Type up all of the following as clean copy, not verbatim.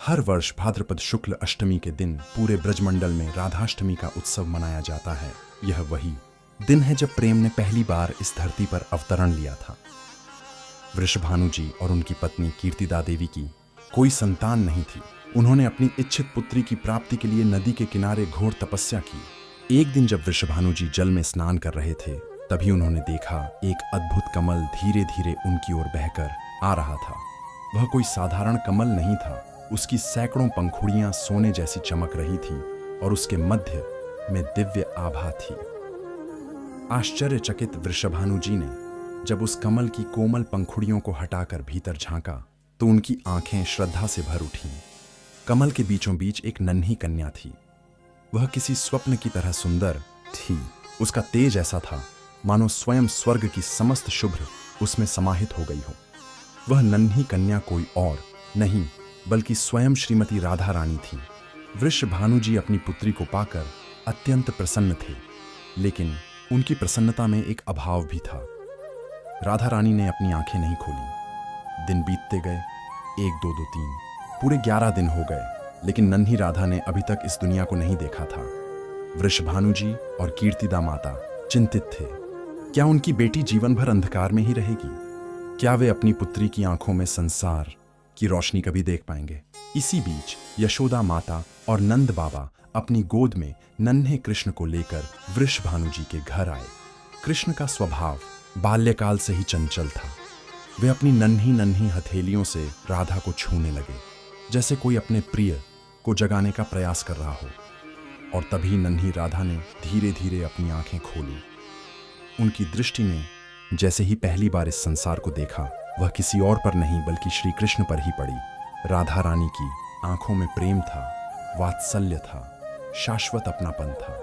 हर वर्ष भाद्रपद शुक्ल अष्टमी के दिन पूरे ब्रजमंडल में राधाष्टमी का उत्सव मनाया जाता है। यह वही दिन है जब प्रेम ने पहली बार इस धरती पर अवतरण लिया था। वृषभानु जी और उनकी पत्नी कीर्तिदा देवी की कोई संतान नहीं थी। उन्होंने अपनी इच्छित पुत्री की प्राप्ति के लिए नदी के किनारे घोर तपस्या की। एक दिन जब वृषभानु जी जल में स्नान कर रहे थे, तभी उन्होंने देखा एक अद्भुत कमल धीरे धीरे उनकी ओर बहकर आ रहा था। वह कोई साधारण कमल नहीं था। उसकी सैकड़ों पंखुड़ियां सोने जैसी चमक रही थी और उसके मध्य में दिव्य आभा थी। आश्चर्यचकित वृषभानु जी ने जब उस कमल की कोमल पंखुड़ियों को हटाकर भीतर झांका तो उनकी आंखें श्रद्धा से भर उठीं। कमल के बीचों बीच एक नन्ही कन्या थी। वह किसी स्वप्न की तरह सुंदर थी। उसका तेज ऐसा था मानो स्वयं स्वर्ग की समस्त शुभ्र उसमें समाहित हो गई हो। वह नन्ही कन्या कोई और नहीं बल्कि स्वयं श्रीमती राधा रानी थी। वृषभानु जी अपनी पुत्री को पाकर अत्यंत प्रसन्न थे, लेकिन उनकी प्रसन्नता में एक अभाव भी था। राधा रानी ने अपनी आंखें नहीं खोली। दिन बीतते गए, 1 2 2 3 पूरे 11 दिन हो गए, लेकिन नन्ही राधा ने अभी तक इस दुनिया को नहीं देखा था। वृषभानु जी और कीर्तिदा माता चिंतित थे। क्या उनकी बेटी जीवन भर अंधकार में ही रहेगी? क्या वे अपनी पुत्री की आंखों में संसार की रोशनी कभी देख पाएंगे? इसी बीच यशोदा माता और नंद बाबा अपनी गोद में नन्हे कृष्ण को लेकर वृषभानु जी के घर आए। कृष्ण का स्वभाव बाल्यकाल से ही चंचल था। वे अपनी नन्ही नन्ही हथेलियों से राधा को छूने लगे, जैसे कोई अपने प्रिय को जगाने का प्रयास कर रहा हो। और तभी नन्ही राधा ने धीरे धीरे अपनी आंखें खोली। उनकी दृष्टि ने जैसे ही पहली बार इस संसार को देखा, वह किसी और पर नहीं बल्कि श्री कृष्ण पर ही पड़ी। राधा रानी की आंखों में प्रेम था, वात्सल्य था, शाश्वत अपनापन था।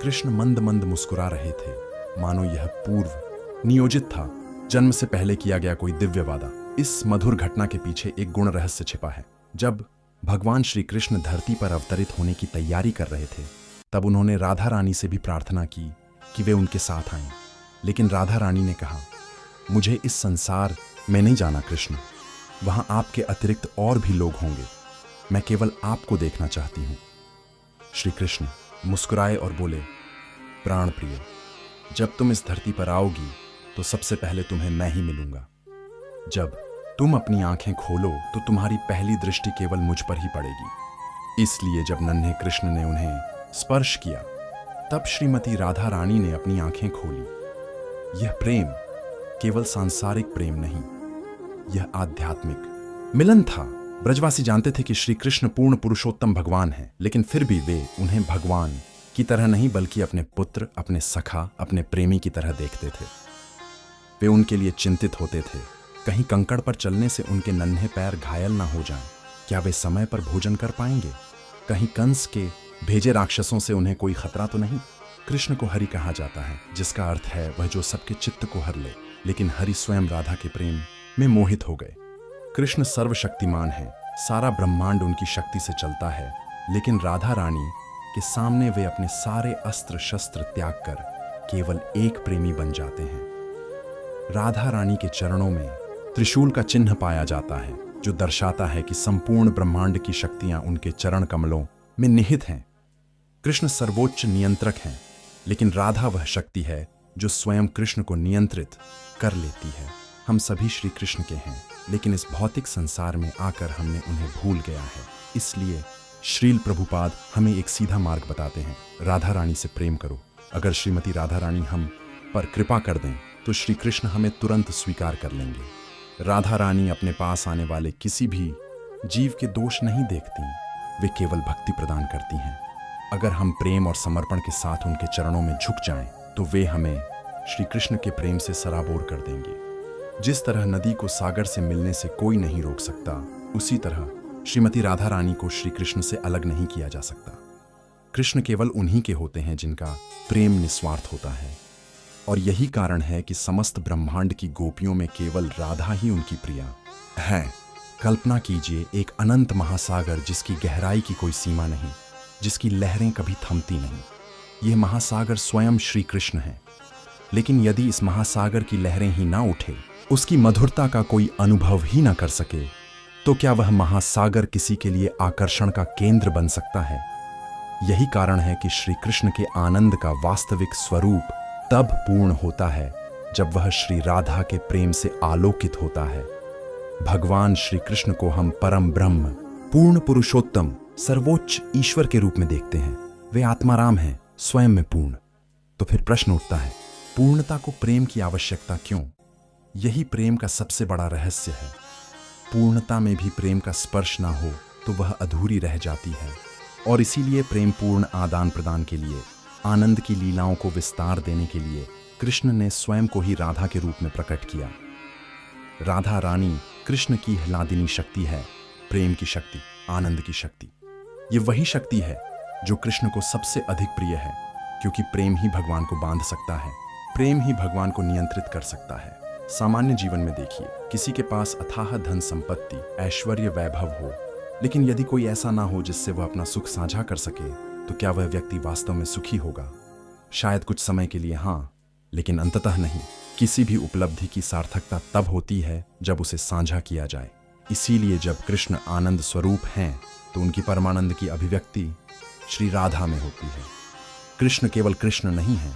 कृष्ण मंद मंद मुस्कुरा रहे थे, मानो यह पूर्व नियोजित था, जन्म से पहले किया गया कोई दिव्य वादा। इस मधुर घटना के पीछे एक गुण रहस्य छिपा है। जब भगवान श्री कृष्ण धरती पर अवतरित होने की तैयारी कर रहे थे, तब उन्होंने राधा रानी से भी प्रार्थना की कि वे उनके साथ आएं। लेकिन राधा रानी ने कहा, मुझे इस संसार में नहीं जाना कृष्ण, वहां आपके अतिरिक्त और भी लोग होंगे, मैं केवल आपको देखना चाहती हूं। श्री कृष्ण मुस्कुराए और बोले, प्राण प्रिय, जब तुम इस धरती पर आओगी तो सबसे पहले तुम्हें मैं ही मिलूंगा। जब तुम अपनी आंखें खोलो तो तुम्हारी पहली दृष्टि केवल मुझ पर ही पड़ेगी। इसलिए जब नन्हे कृष्ण ने उन्हें स्पर्श किया, तब श्रीमती राधा रानी ने अपनी आंखें खोली। यह प्रेम केवल सांसारिक प्रेम नहीं, यह आध्यात्मिक मिलन था। ब्रजवासी जानते थे कि श्री कृष्ण पूर्ण पुरुषोत्तम भगवान हैं, लेकिन फिर भी वे उन्हें भगवान की तरह नहीं बल्कि अपने पुत्र, अपने सखा, अपने प्रेमी की तरह देखते थे। वे उनके लिए चिंतित होते थे, कहीं कंकड़ पर चलने से उनके नन्हे पैर घायल ना हो जाएं। क्या वे समय पर भोजन कर पाएंगे? कहीं कंस के भेजे राक्षसों से उन्हें कोई खतरा तो नहीं? कृष्ण को हरि कहा जाता है, जिसका अर्थ है वह जो सबके चित्त को हर ले। लेकिन हरि स्वयं राधा के प्रेम में मोहित हो गए। कृष्ण सर्वशक्तिमान है, सारा ब्रह्मांड उनकी शक्ति से चलता है, लेकिन राधा रानी के सामने वे अपने सारे अस्त्र शस्त्र त्याग कर केवल एक प्रेमी बन जाते हैं। राधा रानी के चरणों में त्रिशूल का चिन्ह पाया जाता है, जो दर्शाता है कि संपूर्ण ब्रह्मांड की शक्तियां उनके चरण कमलों में निहित हैं। कृष्ण सर्वोच्च नियंत्रक हैं, लेकिन राधा वह शक्ति है जो स्वयं कृष्ण को नियंत्रित कर लेती है। हम सभी श्री कृष्ण के हैं, लेकिन इस भौतिक संसार में आकर हमने उन्हें भूल गया है। इसलिए श्रील प्रभुपाद हमें एक सीधा मार्ग बताते हैं, राधा रानी से प्रेम करो। अगर श्रीमती राधा रानी हम पर कृपा कर दें तो श्री कृष्ण हमें तुरंत स्वीकार कर लेंगे। राधा रानी अपने पास आने वाले किसी भी जीव के दोष नहीं देखती, वे केवल भक्ति प्रदान करती हैं। अगर हम प्रेम और समर्पण के साथ उनके चरणों में झुक जाएं, तो वे हमें श्री कृष्ण के प्रेम से सराबोर कर देंगे। जिस तरह नदी को सागर से मिलने से कोई नहीं रोक सकता, उसी तरह श्रीमती राधा रानी को श्री कृष्ण से अलग नहीं किया जा सकता। कृष्ण केवल उन्हीं के होते हैं जिनका प्रेम निस्वार्थ होता है, और यही कारण है कि समस्त ब्रह्मांड की गोपियों में केवल राधा ही उनकी प्रिया है। कल्पना कीजिए एक अनंत महासागर जिसकी गहराई की कोई सीमा नहीं, जिसकी लहरें कभी थमती नहीं। यह महासागर स्वयं श्री कृष्ण है। लेकिन यदि इस महासागर की लहरें ही ना उठे, उसकी मधुरता का कोई अनुभव ही ना कर सके, तो क्या वह महासागर किसी के लिए आकर्षण का केंद्र बन सकता है? यही कारण है कि श्री कृष्ण के आनंद का वास्तविक स्वरूप तब पूर्ण होता है जब वह श्री राधा के प्रेम से आलोकित होता है। भगवान श्री कृष्ण को हम परम ब्रह्म, पूर्ण पुरुषोत्तम, सर्वोच्च ईश्वर के रूप में देखते हैं। वे आत्माराम हैं, स्वयं में पूर्ण। तो फिर प्रश्न उठता है, पूर्णता को प्रेम की आवश्यकता क्यों? यही प्रेम का सबसे बड़ा रहस्य है। पूर्णता में भी प्रेम का स्पर्श ना हो तो वह अधूरी रह जाती है, और इसीलिए प्रेम पूर्ण आदान प्रदान के लिए, आनंद की लीलाओं को विस्तार देने के लिए कृष्ण ने स्वयं को ही राधा के रूप में प्रकट किया। राधा रानी कृष्ण की ह्लादिनी शक्ति है, प्रेम की शक्ति, आनंद की शक्ति। ये वही शक्ति है जो कृष्ण को सबसे अधिक प्रिय है, क्योंकि प्रेम ही भगवान को बांध सकता है, प्रेम ही भगवान को नियंत्रित कर सकता है। सामान्य जीवन में देखिए, किसी के पास अथाह धन संपत्ति, ऐश्वर्य, वैभव हो, लेकिन यदि कोई ऐसा ना हो जिससे वह अपना सुख साझा कर सके, तो क्या वह व्यक्ति वास्तव में सुखी होगा? शायद कुछ समय के लिए हाँ, लेकिन अंततः नहीं। किसी भी उपलब्धि की सार्थकता तब होती है जब उसे साझा किया जाए। इसीलिए जब कृष्ण आनंद स्वरूप हैं तो उनकी परमानंद की अभिव्यक्ति श्री राधा में होती है। कृष्ण केवल कृष्ण नहीं है,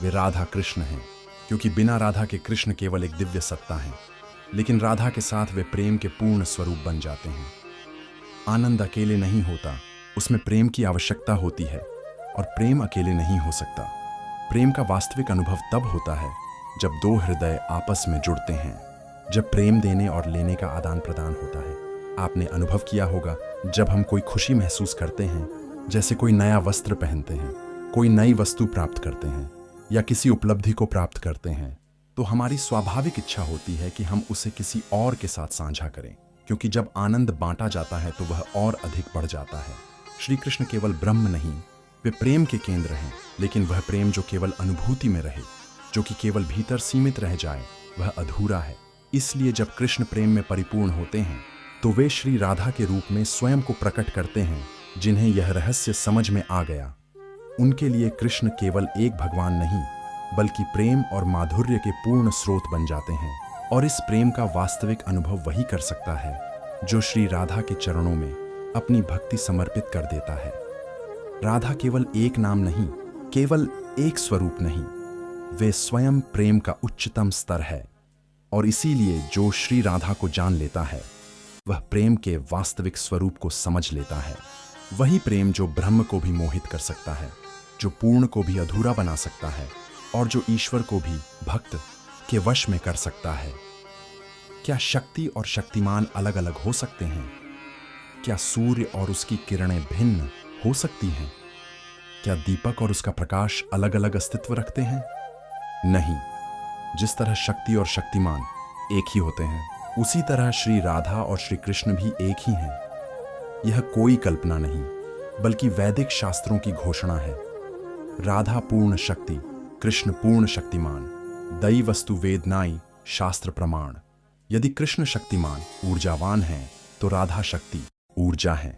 वे राधा कृष्ण हैं, क्योंकि बिना राधा के कृष्ण केवल एक दिव्य सत्ता है, लेकिन राधा के साथ वे प्रेम के पूर्ण स्वरूप बन जाते हैं। आनंद अकेले नहीं होता, उसमें प्रेम की आवश्यकता होती है, और प्रेम अकेले नहीं हो सकता। प्रेम का वास्तविक अनुभव तब होता है जब दो हृदय आपस में जुड़ते हैं, जब प्रेम देने और लेने का आदान प्रदान होता है। आपने अनुभव किया होगा, जब हम कोई खुशी महसूस करते हैं, जैसे कोई नया वस्त्र पहनते हैं, कोई नई वस्तु प्राप्त करते हैं या किसी उपलब्धि को प्राप्त करते हैं, तो हमारी स्वाभाविक इच्छा होती है कि हम उसे किसी और के साथ साझा करें, क्योंकि जब आनंद बांटा जाता है तो वह और अधिक बढ़ जाता है। श्री कृष्ण केवल ब्रह्म नहीं, वे प्रेम के केंद्र हैं, लेकिन वह प्रेम जो केवल अनुभूति में रहे, जो कि केवल भीतर सीमित रह जाए, वह अधूरा है। इसलिए जब कृष्ण प्रेम में परिपूर्ण होते हैं तो वे श्री राधा के रूप में स्वयं को प्रकट करते हैं। जिन्हें यह रहस्य समझ में आ गया, उनके लिए कृष्ण केवल एक भगवान नहीं, बल्कि प्रेम और माधुर्य के पूर्ण स्रोत बन जाते हैं। और इस प्रेम का वास्तविक अनुभव वही कर सकता है जो श्री राधा के चरणों में अपनी भक्ति समर्पित कर देता है। राधा केवल एक नाम नहीं, केवल एक स्वरूप नहीं, वे स्वयं प्रेम का उच्चतम स्तर है। और इसीलिए जो श्री राधा को जान लेता है, वह प्रेम के वास्तविक स्वरूप को समझ लेता है। वही प्रेम जो ब्रह्म को भी मोहित कर सकता है, जो पूर्ण को भी अधूरा बना सकता है, और जो ईश्वर को भी भक्त के वश में कर सकता है। क्या शक्ति और शक्तिमान अलग अलग हो सकते हैं? क्या सूर्य और उसकी किरणें भिन्न हो सकती हैं? क्या दीपक और उसका प्रकाश अलग अलग अस्तित्व रखते हैं? नहीं। जिस तरह शक्ति और शक्तिमान एक ही होते हैं, उसी तरह श्री राधा और श्री कृष्ण भी एक ही हैं। यह कोई कल्पना नहीं, बल्कि वैदिक शास्त्रों की घोषणा है। राधा पूर्ण शक्ति, कृष्ण पूर्ण शक्तिमान, दई वस्तु वेदनाई शास्त्र प्रमाण। यदि कृष्ण शक्तिमान ऊर्जावान हैं, तो राधा शक्ति ऊर्जा है।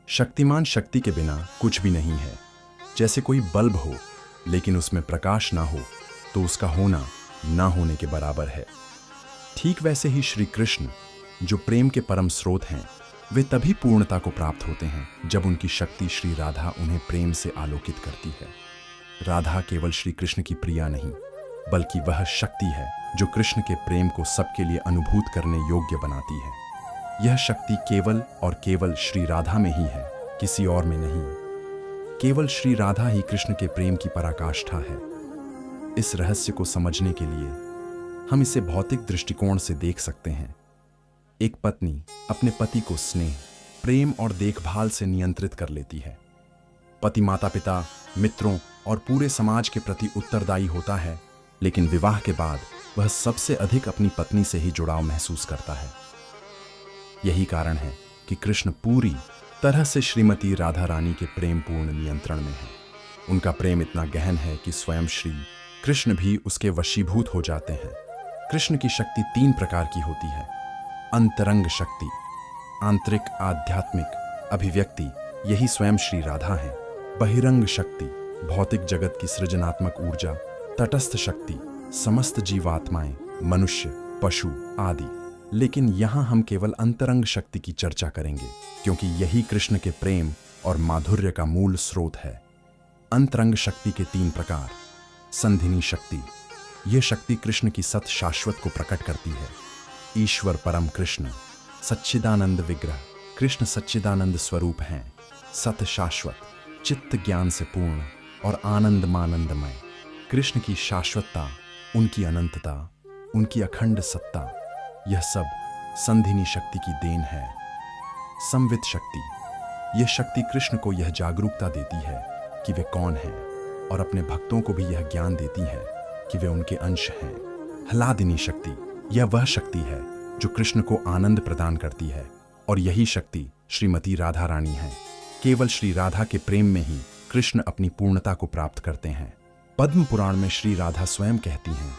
शक्तिमान शक्ति के बिना कुछ भी नहीं है। जैसे कोई बल्ब हो, लेकिन उसमें प्रकाश ना हो, तो उसका होना ना होने के बराबर है। ठीक वैसे ही श्री कृष्ण, जो प्रेम के परम स्रोत हैं, वे तभी पूर्णता को प्राप्त होते हैं जब उनकी शक्ति श्री राधा उन्हें प्रेम से आलोकित करती है। राधा केवल श्री कृष्ण की प्रिया नहीं, बल्कि वह शक्ति है जो कृष्ण के प्रेम को सबके लिए अनुभूत करने योग्य बनाती है। यह शक्ति केवल और केवल श्री राधा में ही है, किसी और में नहीं। केवल श्री राधा ही कृष्ण के प्रेम की पराकाष्ठा है। इस रहस्य को समझने के लिए हम इसे भौतिक दृष्टिकोण से देख सकते हैं। एक पत्नी अपने पति को स्नेह, प्रेम और देखभाल से नियंत्रित कर लेती है। पति माता पिता, मित्रों और पूरे समाज के प्रति उत्तरदायी होता है, लेकिन विवाह के बाद वह सबसे अधिक अपनी पत्नी से ही जुड़ाव महसूस करता है। यही कारण है कि कृष्ण पूरी तरह से श्रीमती राधा रानी के प्रेम पूर्ण नियंत्रण में है। उनका प्रेम इतना गहन है कि स्वयं श्री कृष्ण भी उसके वशीभूत हो जाते हैं। कृष्ण की शक्ति 3 प्रकार की होती है। अंतरंग शक्ति, आंतरिक आध्यात्मिक अभिव्यक्ति, यही स्वयं श्री राधा है। बहिरंग शक्ति, भौतिक जगत की सृजनात्मक ऊर्जा। तटस्थ शक्ति, समस्त जीवात्माएं, मनुष्य, पशु आदि। लेकिन यहां हम केवल अंतरंग शक्ति की चर्चा करेंगे, क्योंकि यही कृष्ण के प्रेम और माधुर्य का मूल स्रोत है। अंतरंग शक्ति के 3 प्रकार। संधिनी शक्ति, यह शक्ति कृष्ण की सत शाश्वत को प्रकट करती है। ईश्वर परम कृष्ण, सच्चिदानंद विग्रह, कृष्ण सच्चिदानंद स्वरूप हैं, सत शाश्वत, चित्त ज्ञान से पूर्ण और आनंद मानंदमय। कृष्ण की शाश्वतता, उनकी अनंतता, उनकी अखंड सत्ता, यह सब संधिनी शक्ति की देन है। संवित शक्ति, यह शक्ति कृष्ण को यह जागरूकता देती है कि वे कौन हैं, और अपने भक्तों को भी यह ज्ञान देती है कि वे उनके अंश हैं। ह्लादिनी शक्ति, यह वह शक्ति है जो कृष्ण को आनंद प्रदान करती है, और यही शक्ति श्रीमती राधा रानी है। केवल श्री राधा के प्रेम में ही कृष्ण अपनी पूर्णता को प्राप्त करते हैं। पद्म पुराण में श्री राधा स्वयं कहती हैं,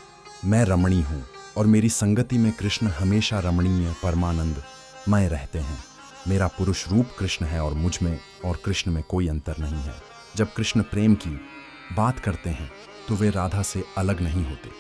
मैं रमणी हूँ और मेरी संगति में कृष्ण हमेशा रमणीय परमानंद मय रहते हैं। मेरा पुरुष रूप कृष्ण है और मुझ में और कृष्ण में कोई अंतर नहीं है। जब कृष्ण प्रेम की बात करते हैं तो वे राधा से अलग नहीं होते।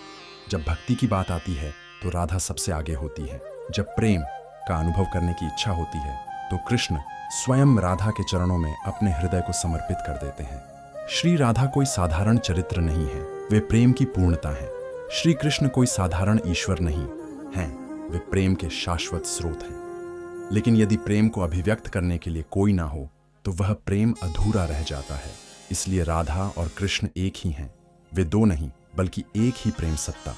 जब भक्ति की बात आती है तो राधा सबसे आगे होती है। जब प्रेम का अनुभव करने की इच्छा होती है तो कृष्ण स्वयं राधा के चरणों में अपने हृदय को समर्पित कर देते हैं। श्री राधा कोई साधारण चरित्र नहीं है, वे प्रेम की पूर्णता है। श्री कृष्ण कोई साधारण ईश्वर नहीं हैं, वे प्रेम के शाश्वत स्रोत हैं। लेकिन यदि प्रेम को अभिव्यक्त करने के लिए कोई ना हो तो वह प्रेम अधूरा रह जाता है। इसलिए राधा और कृष्ण एक ही हैं। वे दो नहीं बल्कि एक ही प्रेम सत्ता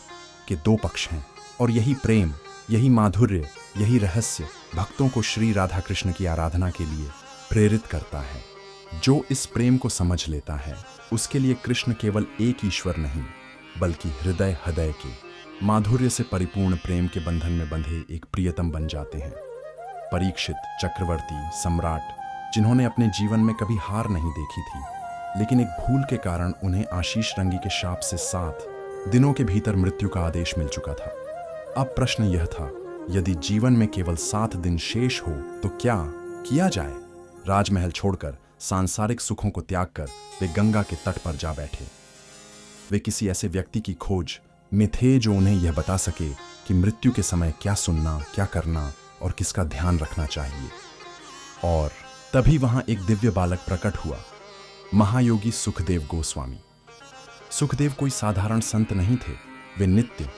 के 2 पक्ष हैं, और यही प्रेम, यही माधुर्य, यही रहस्य भक्तों को श्री राधा कृष्ण की आराधना के लिए प्रेरित करता है। जो इस प्रेम को समझ लेता है उसके लिए कृष्ण केवल एक ईश्वर नहीं बल्कि हृदय हृदय के माधुर्य से परिपूर्ण प्रेम के बंधन में बंधे एक प्रियतम बन जाते हैं। परीक्षित, चक्रवर्ती, सम्राट, जिन्होंने अपने जीवन में कभी हार नहीं देखी थी, लेकिन एक भूल के कारण उन्हें आशीष रंगी के शाप से 7 दिनों के भीतर मृत्यु का आदेश मिल चुका था। अब प्रश्न यह था, यदि जीवन में केवल 7 दिन शेष हो तो क्या किया जाए? राजमहल छोड़कर, सांसारिक सुखों को त्याग कर वे गंगा के तट पर जा बैठे। वे किसी ऐसे व्यक्ति की खोज में थे जो उन्हें यह बता सके कि मृत्यु के समय क्या सुनना, क्या करना और किसका ध्यान रखना चाहिए। और तभी वहां एक दिव्य बालक प्रकट हुआ, महायोगी सुखदेव गोस्वामी। सुखदेव कोई साधारण संत नहीं थे, वे नित्य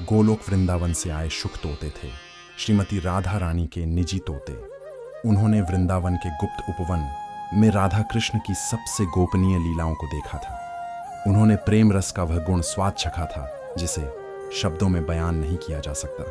गोलोक वृंदावन से आए शुक तोते थे, श्रीमती राधा रानी के निजी तोते। उन्होंने वृंदावन के गुप्त उपवन में राधा कृष्ण की सबसे गोपनीय लीलाओं को देखा था। उन्होंने प्रेम रस का वह गुण स्वाद चखा था जिसे शब्दों में बयान नहीं किया जा सकता,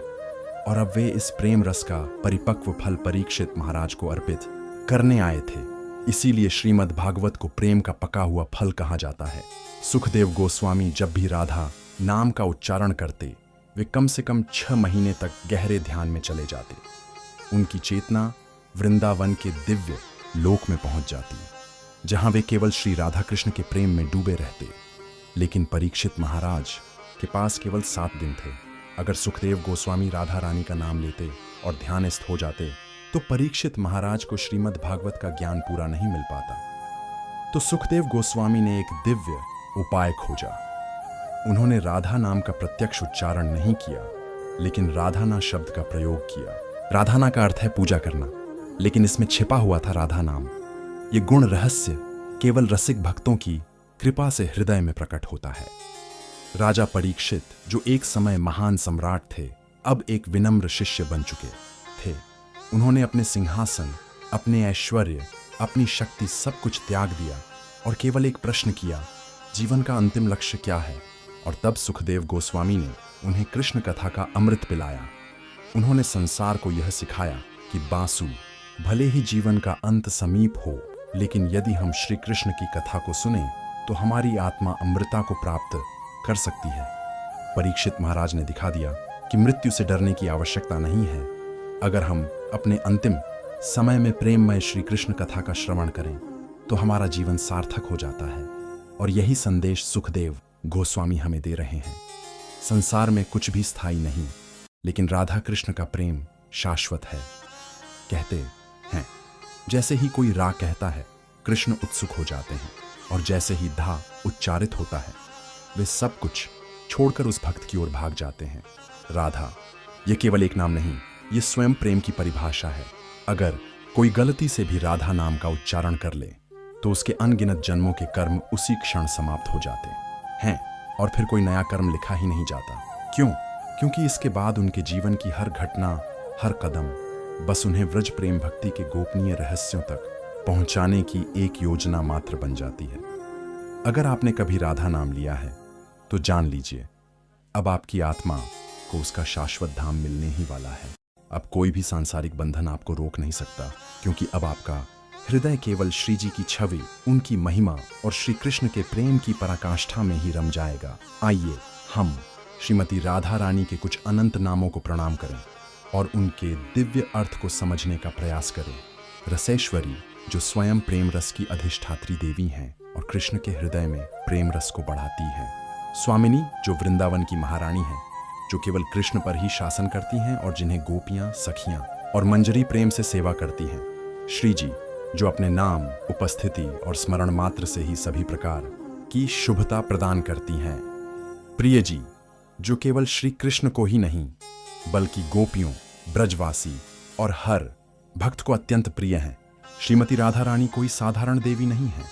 और अब वे इस प्रेम रस का परिपक्व फल परीक्षित महाराज को अर्पित करने आए थे। इसीलिए श्रीमद् भागवत को प्रेम का पका हुआ फल कहा जाता है। सुखदेव गोस्वामी जब भी राधा नाम का उच्चारण करते वे कम से कम 6 महीने तक गहरे ध्यान में चले जाते। उनकी चेतना वृंदावन के दिव्य लोक में पहुंच जाती, जहां वे केवल श्री राधा कृष्ण के प्रेम में डूबे रहते। लेकिन परीक्षित महाराज के पास केवल 7 दिन थे। अगर सुखदेव गोस्वामी राधा रानी का नाम लेते और ध्यानस्थ हो जाते तो परीक्षित महाराज को श्रीमद् भागवत का ज्ञान पूरा नहीं मिल पाता। तो सुखदेव गोस्वामी ने एक दिव्य उपाय खोजा। उन्होंने राधा नाम का प्रत्यक्ष उच्चारण नहीं किया, लेकिन राधाना शब्द का प्रयोग किया। राधाना का अर्थ है पूजा करना, लेकिन इसमें छिपा हुआ था राधा नाम। ये गुण रहस्य केवल रसिक भक्तों की कृपा से हृदय में प्रकट होता है। राजा परीक्षित, जो एक समय महान सम्राट थे, अब एक विनम्र शिष्य बन चुके थे। उन्होंने अपने सिंहासन, अपने ऐश्वर्य, अपनी शक्ति सब कुछ त्याग दिया और केवल एक प्रश्न किया, जीवन का अंतिम लक्ष्य क्या है? और तब सुखदेव गोस्वामी ने उन्हें कृष्ण कथा का अमृत पिलाया। उन्होंने संसार को यह सिखाया कि बांसु, भले ही जीवन का अंत समीप हो, लेकिन यदि हम श्री कृष्ण की कथा को सुने तो हमारी आत्मा अमृता को प्राप्त कर सकती है। परीक्षित महाराज ने दिखा दिया कि मृत्यु से डरने की आवश्यकता नहीं है। अगर हम अपने अंतिम समय में प्रेममय श्री कृष्ण कथा का श्रवण करें तो हमारा जीवन सार्थक हो जाता है। और यही संदेश सुखदेव गोस्वामी हमें दे रहे हैं। संसार में कुछ भी स्थायी नहीं, लेकिन राधा कृष्ण का प्रेम शाश्वत है। कहते हैं, जैसे ही कोई रा कहता है, कृष्ण उत्सुक हो जाते हैं, और जैसे ही धा उच्चारित होता है, वे सब कुछ छोड़कर उस भक्त की ओर भाग जाते हैं। राधा, ये केवल एक नाम नहीं ये स्वयं प्रेम की परिभाषा है। अगर कोई गलती से भी राधा नाम का उच्चारण कर ले तो उसके अनगिनत जन्मों के कर्म उसी क्षण समाप्त हो जाते हैं और फिर कोई नया कर्म लिखा ही नहीं जाता। क्यों? क्योंकि इसके बाद उनके जीवन की हर घटना, हर कदम बस उन्हें व्रज प्रेम भक्ति के गोपनीय रहस्यों तक पहुंचाने की एक योजना मात्र बन जाती है। अगर आपने कभी राधा नाम लिया है तो जान लीजिए, अब आपकी आत्मा को उसका शाश्वत धाम मिलने ही वाला है। अब कोई भी सांसारिक बंधन आपको रोक नहीं सकता, क्योंकि अब आपका हृदय केवल श्री जी की छवि, उनकी महिमा और श्री कृष्ण के प्रेम की पराकाष्ठा में ही रम जाएगा। आइए हम श्रीमती राधा रानी के कुछ अनंत नामों को प्रणाम करें और उनके दिव्य अर्थ को समझने का प्रयास करें। रसेश्वरी, जो स्वयं प्रेम रस की अधिष्ठात्री देवी हैं और कृष्ण के हृदय में प्रेम रस को बढ़ाती हैं। स्वामिनी, जो वृंदावन की महारानी हैं, जो केवल कृष्ण पर ही शासन करती हैं और जिन्हें गोपियां, सखियां और मंजरी प्रेम से सेवा करती हैं। श्री जी, जो अपने नाम, उपस्थिति और स्मरण मात्र से ही सभी प्रकार की शुभता प्रदान करती हैं। प्रिय जी, जो केवल श्री कृष्ण को ही नहीं बल्कि गोपियों, ब्रजवासी और हर भक्त को अत्यंत प्रिय हैं। श्रीमती राधा रानी कोई साधारण देवी नहीं है।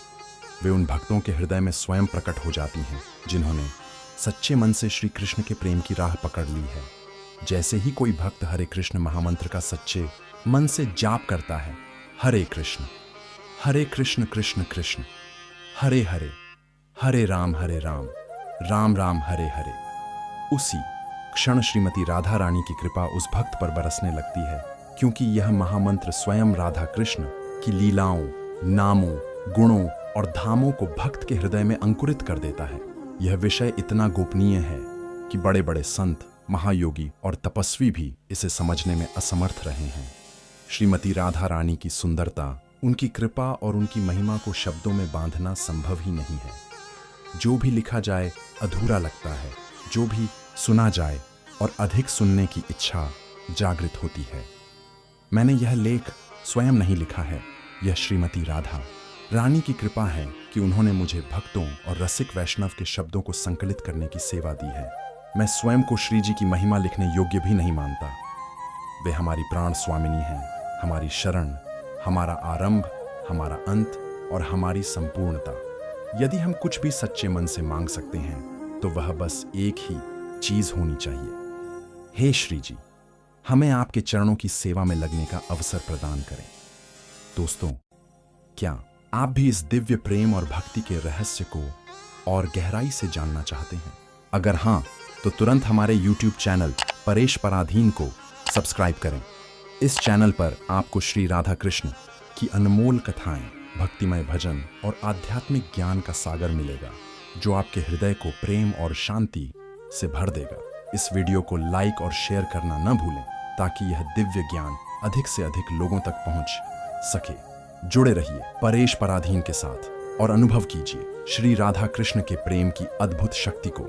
वे उन भक्तों के हृदय में स्वयं प्रकट हो जाती हैं जिन्होंने सच्चे मन से श्री कृष्ण के प्रेम की राह पकड़ ली है। जैसे ही कोई भक्त हरे कृष्ण महामंत्र का सच्चे मन से जाप करता है, हरे कृष्ण कृष्ण कृष्ण हरे हरे, हरे राम राम राम हरे हरे, उसी क्षण श्रीमती राधा रानी की कृपा उस भक्त पर बरसने लगती है, क्योंकि यह महामंत्र स्वयं राधा कृष्ण की लीलाओं, नामों, गुणों और धामों को भक्त के हृदय में अंकुरित कर देता है। यह विषय इतना गोपनीय है कि बड़े बड़े संत, महायोगी और तपस्वी भी इसे समझने में असमर्थ रहे हैं। श्रीमती राधा रानी की सुंदरता, उनकी कृपा और उनकी महिमा को शब्दों में बांधना संभव ही नहीं है। जो भी लिखा जाए अधूरा लगता है, जो भी सुना जाए और अधिक सुनने की इच्छा जागृत होती है। मैंने यह लेख स्वयं नहीं लिखा है, यह श्रीमती राधा रानी की कृपा है कि उन्होंने मुझे भक्तों और रसिक वैष्णव के शब्दों को संकलित करने की सेवा दी है। मैं स्वयं को श्री जी की महिमा लिखने योग्य भी नहीं मानता। वे हमारी प्राण स्वामिनी हैं, हमारी शरण, हमारा आरंभ, हमारा अंत और हमारी संपूर्णता। यदि हम कुछ भी सच्चे मन से मांग सकते हैं तो वह बस एक ही चीज होनी चाहिए। हे श्री जी, हमें आपके चरणों की सेवा में लगने का अवसर प्रदान करें। दोस्तों, क्या आप भी इस दिव्य प्रेम और भक्ति के रहस्य को और गहराई से जानना चाहते हैं? अगर हाँ, तो तुरंत हमारे YouTube चैनल परेश पराधीन को सब्सक्राइब करें। इस चैनल पर आपको श्री राधा कृष्ण की अनमोल कथाएं, भक्तिमय भजन और आध्यात्मिक ज्ञान का सागर मिलेगा, जो आपके हृदय को प्रेम और शांति से भर देगा। इस वीडियो को लाइक और शेयर करना न भूलें, ताकि यह दिव्य ज्ञान अधिक से अधिक लोगों तक पहुंच सके। जुड़े रहिए परेश पराधीन के साथ और अनुभव कीजिए श्री राधा कृष्ण के प्रेम की अद्भुत शक्ति को।